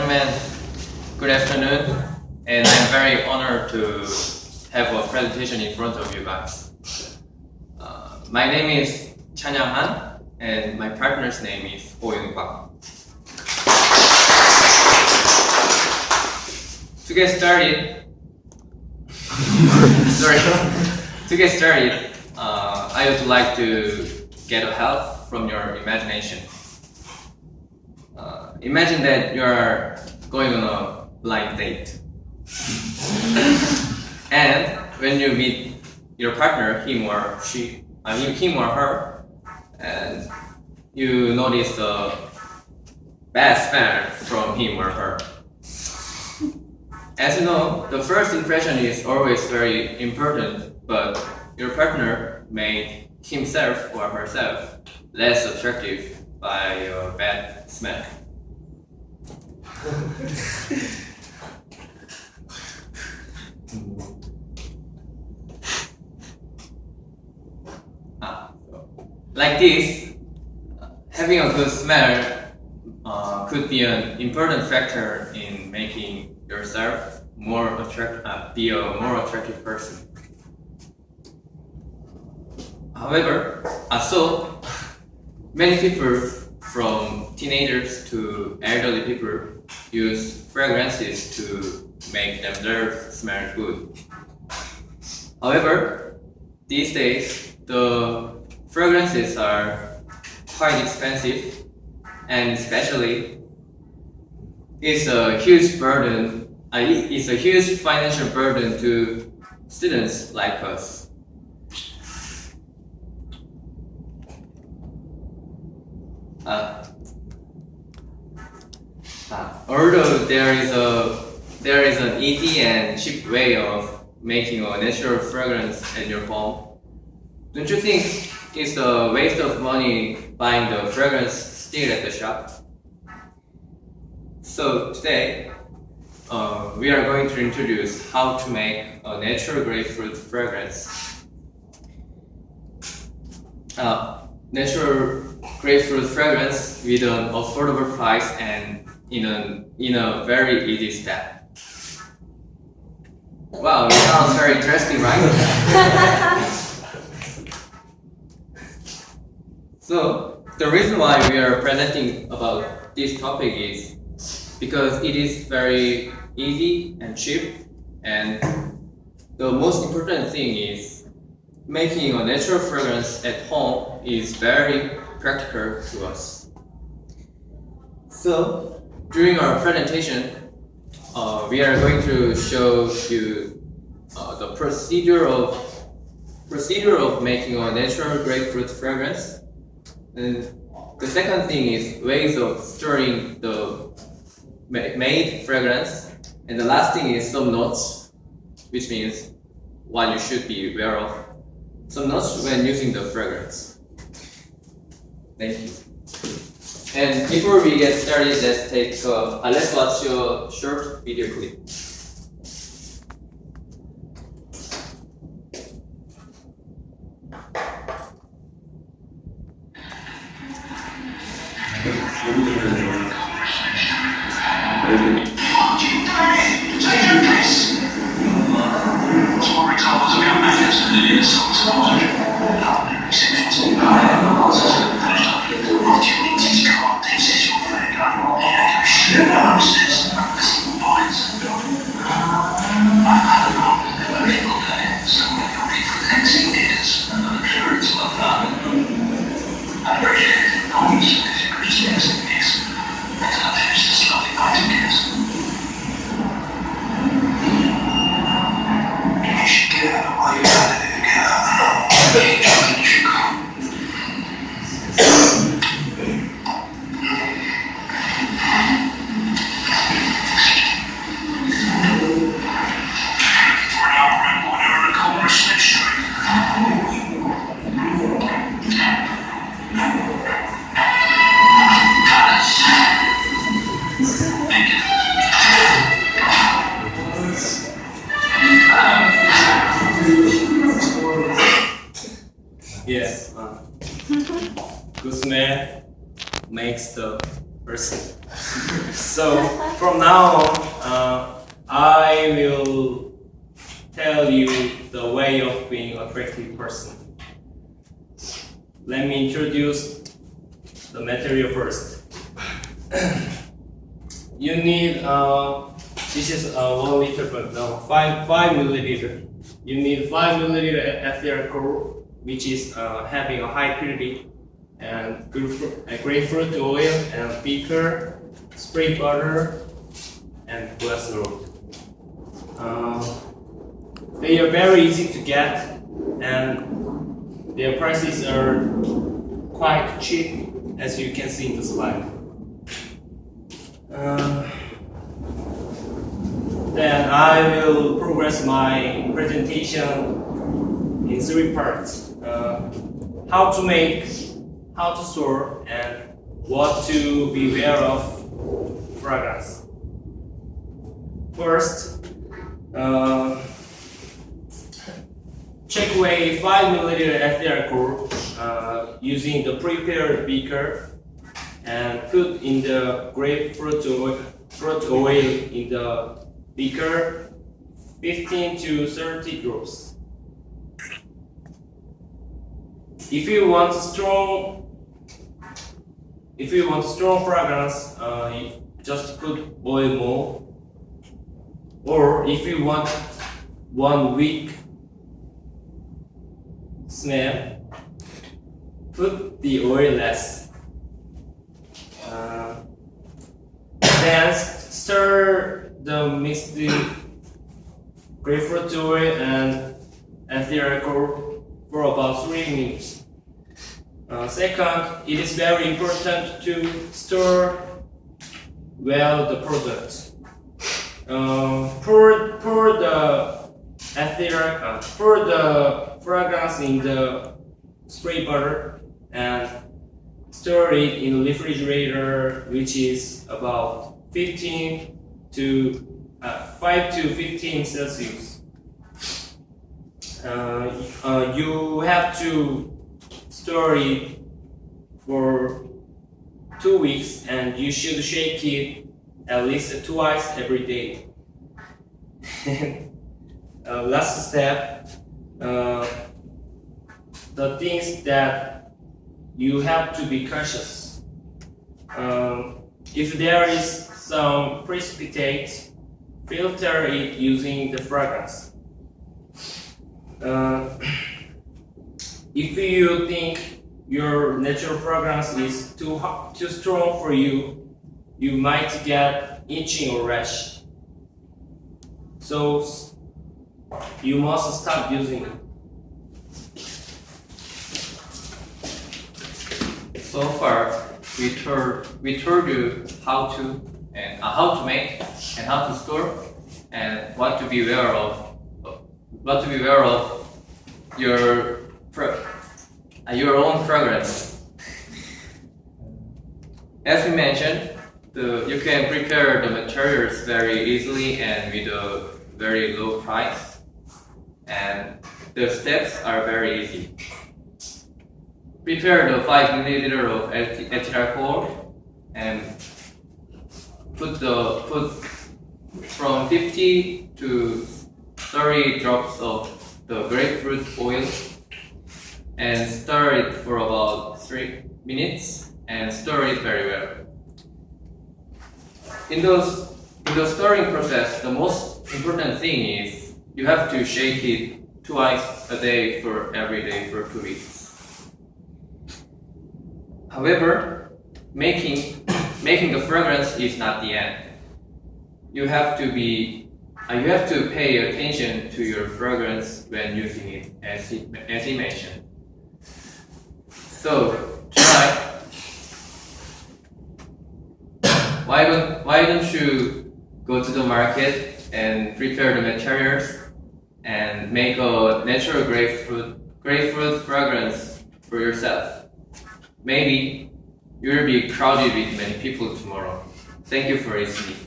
Gentlemen, good afternoon, and I'm very honored to have a presentation in front of you guys. My name is Chan Yang-han, and my partner's name is Oh Young-pak. To get started, I would like to get a help from your imagination. Imagine that you are going on a blind date. And when you meet your partner, him or her, and you notice a bad smell from him or her. As you know, the first impression is always very important, but your partner made himself or herself less attractive by your bad smell. Like this, having a good smell could be an important factor in making yourself be a more attractive person. However, so many people, from teenagers to elderly people, use fragrances to make themselves smell good. However, these days, the fragrances are quite expensive, and especially, it's a huge financial burden to students like us. Although there is an easy and cheap way of making a natural fragrance at your home, don't you think it's a waste of money buying the fragrance still at the shop? So today, we are going to introduce how to make a natural grapefruit fragrance. Natural grapefruit fragrance with an affordable price and in a very easy step. Wow, it sounds very interesting, right? So the reason why we are presenting about this topic is because it is very easy and cheap, and the most important thing is making a natural fragrance at home is very practical to us. So during our presentation, we are going to show you the procedure of making a natural grapefruit fragrance. And the second thing is ways of storing the made fragrance. And the last thing is some notes, which means what you should be aware of. Some notes when using the fragrance. Thank you. And before we get started, let's watch a short video clip. Yes, good smell makes the person. So from now on, I will tell you the way of being an attractive person. Let me introduce the material first. You need, this is 1 liter, but no, 5 milliliter. You need 5 milliliter ethyl alcohol, which is having a high purity, and grapefruit oil, and beaker, spray butter, and glass rod. They are very easy to get, and their prices are quite cheap, as you can see in the slide. Then I will progress my presentation in 3 parts. How to make, how to store, and what to be aware of fragrance. First, check away 5 milliliter ethyl alcohol using the prepared beaker, and put in the grapefruit oil in the beaker 15 to 30 drops. If you want strong fragrance, you just put oil more. Or if you want 1 week smell, put the oil less. Then stir the mixed grapefruit oil and ethyl alcohol for about 3 minutes. Second, it is very important to store well the product. Pour the fragrance in the spray butter and store it in the refrigerator, which is about 5 to 15 Celsius. You have to store it for 2 weeks, and you should shake it at least twice every day. Last step, the things that you have to be cautious. If there is some precipitate, filter it using the fragrance. If you think your natural fragrance is too strong for you, you might get itching or rash. So you must stop using it. So far, we told you how to make and how to store and what to be aware of. Your own fragrance. As we mentioned, you can prepare the materials very easily and with a very low price, and the steps are very easy. Prepare the 5 milliliter of ethyl alcohol and put from 50 to 30 drops of the grapefruit oil and stir it for about 3 minutes and stir it very well. In the stirring process, the most important thing is you have to shake it twice a day for every day for 2 weeks. However, making the fragrance is not the end. You have to pay attention to your fragrance when using it, as he mentioned. So tonight, why don't you go to the market and prepare the materials and make a natural grapefruit fragrance for yourself. Maybe you will be crowded with many people tomorrow. Thank you for listening.